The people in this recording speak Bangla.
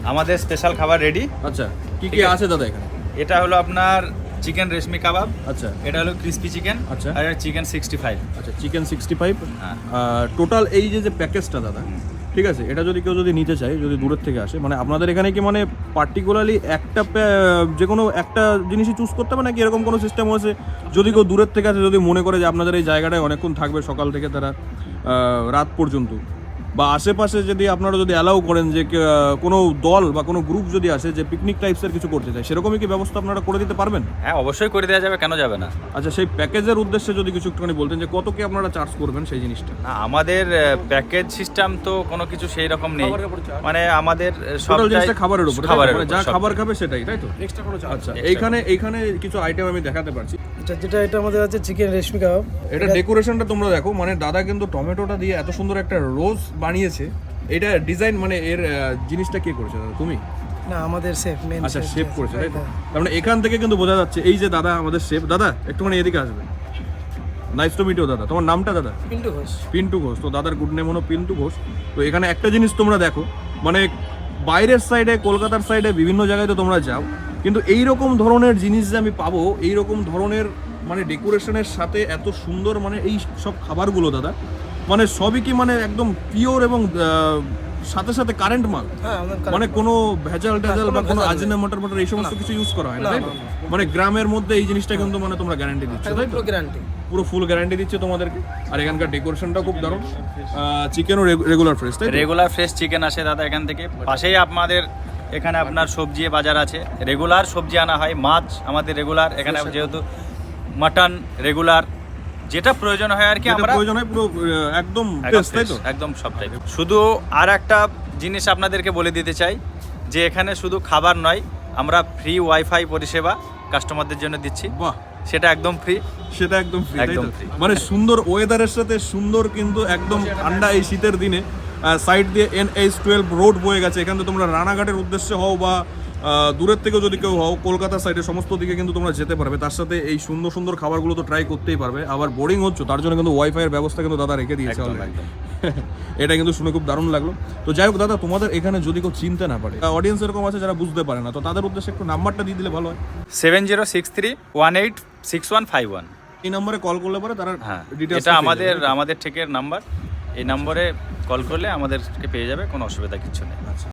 আমাদের স্পেশাল খাবার রেডি। আচ্ছা, কি কি আছে দাদা এখানে? এটা হলো আপনার চিকেন রেশমি কাবাব। আচ্ছা, এটা হলো ক্রিসপি চিকেন। আচ্ছা, আর চিকেন 65। আচ্ছা, চিকেন 65। হ্যাঁ। টোটাল এই যে প্যাকেজটা দাদা, ঠিক আছে, এটা যদি কেউ যদি নিতে চায়, যদি দূরের থেকে আসে, মানে আপনাদের এখানে কি মানে পার্টিকুলারলি একটা যে কোনো একটা জিনিসই চুজ করতে হবে নাকি এরকম কোনো সিস্টেম আছে? যদি কেউ দূরের থেকে আসে, যদি মনে করে যে আপনাদের এই জায়গাটায় অনেকক্ষণ থাকবে, সকাল থেকে তারা রাত পর্যন্ত, বা আশেপাশে যদি আপনারা যদি অ্যালাউ করেন যে কোনো দল বা কোনো গ্রুপ যদি আসে যে পিকনিক টাইপসের কিছু করতে চায়, সেরকমই কি ব্যবস্থা আপনারা করে দিতে পারবেন? হ্যাঁ, অবশ্যই করে দেওয়া যাবে, কেন যাবে না। আচ্ছা, সেই প্যাকেজের উদ্দেশ্যে যদি কিছু একটুখানি বলতেন যে কত কি আপনারা চার্জ করবেন সেই জিনিসটা। না, আমাদের প্যাকেজ সিস্টেম তো কোনো কিছু সেই রকম নেই, মানে আমাদের টোটাল জিনিসটা খাবারের উপর, খাবারের মানে উপর যা সব। খাবার খাবে সেটাই, তাই তো? এক্সট্রা কোনো চার্জ। আচ্ছা, এইখানে কিছু আইটেম আমি দেখাতে পারছি। এটা আমাদের আছে চিকেন রেশমি কাবাব। এটা ডেকোরেশনটা তোমরা দেখো, মানে দাদা কিন্তু টমেটোটা দিয়ে এত সুন্দর একটা রোজ বানিয়েছে। এটা ডিজাইন মানে এর জিনিসটা কে করেছে দাদা, তুমি? না, আমাদের শেফ মেন। আচ্ছা, শেফ করেছে, তাই তো? তার মানে এখান থেকে কিন্তু বোঝা যাচ্ছে এই যে দাদা আমাদের শেফ। দাদা একটুখানি এদিকে আসবেন। নাইস টু মিট ইউ দাদা। তোমার নামটা দাদা? পিন্টু ঘোষ। পিন্টু ঘোষ। তো দাদার গুড নেম হলো পিন্টু ঘোষ। তো এখানে একটা জিনিস তোমরা দেখো, মানে বাইরের সাইডে, কলকাতার সাইডে বিভিন্ন জায়গায় তো তোমরা যাও, কিন্তু এইরকম ধরনের জিনিস যে আমি পাবো, এইরকম ধরনের মানে ডেকোরেশনের সাথে এত সুন্দর মানে এই সব খাবারগুলো দাদা, মানে সবই কি মানে একদম পিওর এবং সাথে সাথে কারেন্ট মাল, হ্যাঁ, মানে কোনো ভেজাল টেজাল বা কোনো ভেজাল নেই। আজিনা মটর এই সমস্ত কিছু ইউজ করা হয় না, না, তাই তো? না, মানে গ্রামের মধ্যে এই জিনিসটা কিন্তু মানে তোমরা গ্যারান্টি দিচ্ছ, তাই তো? পুরো গ্যারান্টি। পুরো ফুল গ্যারান্টি দিচ্ছে তোমাদেরকে। আর এখানকার ডেকোরেশনটাও খুব দারুণ। চিকেনও রেগুলার ফ্রেশ, তাই তো? রেগুলার ফ্রেশ চিকেন আসে দাদা এখান থেকে। পাশেই আমাদের এখানে আপনার সবজি বাজার আছে, রেগুলার সবজি আনা হয়। মাছ আমাদের রেগুলার এখানে, যেহেতু মাটন রেগুলার, যেটা প্রয়োজন হয় আর কি যেটা আমরা প্রয়োজন হয় পুরো একদম ফ্রেশ, তাই তো? একদম সব টাইপ। শুধু আর একটা জিনিস আপনাদেরকে বলে দিতে চাই যে এখানে শুধু খাবার নয়, আমরা ফ্রি ওয়াইফাই পরিষেবা কাস্টমারদের জন্য দিচ্ছি। বাহ, সেটা একদম ফ্রি। সেটা একদম ফ্রি, তাই একদম তো? free। মানে সুন্দর ওয়েদারের সাথে সুন্দর কিন্তু একদম ঠান্ডা এই শীতের দিনে সাইড দিয়ে NH-12 রোড বয়ে গেছে। এখান থেকে তোমরা রানাঘাটের উদ্দেশ্যে হও বা দূরের থেকেও যদি কেউ হও, কলকাতার সাইডে সমস্ত দিকে কিন্তু তোমরা যেতে পারবে। তার সাথে এই সুন্দর সুন্দর খাবারগুলো তো ট্রাই করতেই পারবে। আবার বোরিং হচ্ছে তার জন্য কিন্তু ওয়াইফাই এর ব্যবস্থা কিন্তু দাদা রেখে দিয়েছে একদম, already। একদম। এটা কিন্তু শুনে খুব দারুণ লাগলো। তো যাই হোক দাদা, তোমাদের এখানে যদি কেউ চিনতে না পারে, অডিয়েন্স এরকম আছে যারা বুঝতে পারে না, তো তাদের উদ্দেশ্যে একটু নাম্বারটা দিয়ে দিলে ভালো হয়। 7063186151। এই নম্বরে কল করলে পরে তারা হ্যাঁ, ডিটেইলস এটা আমাদের ঠেকের নাম্বার। এই নম্বরে কল করলে আমাদেরকে পেয়ে যাবে, কোনো অসুবিধা কিছু নেই। আচ্ছা।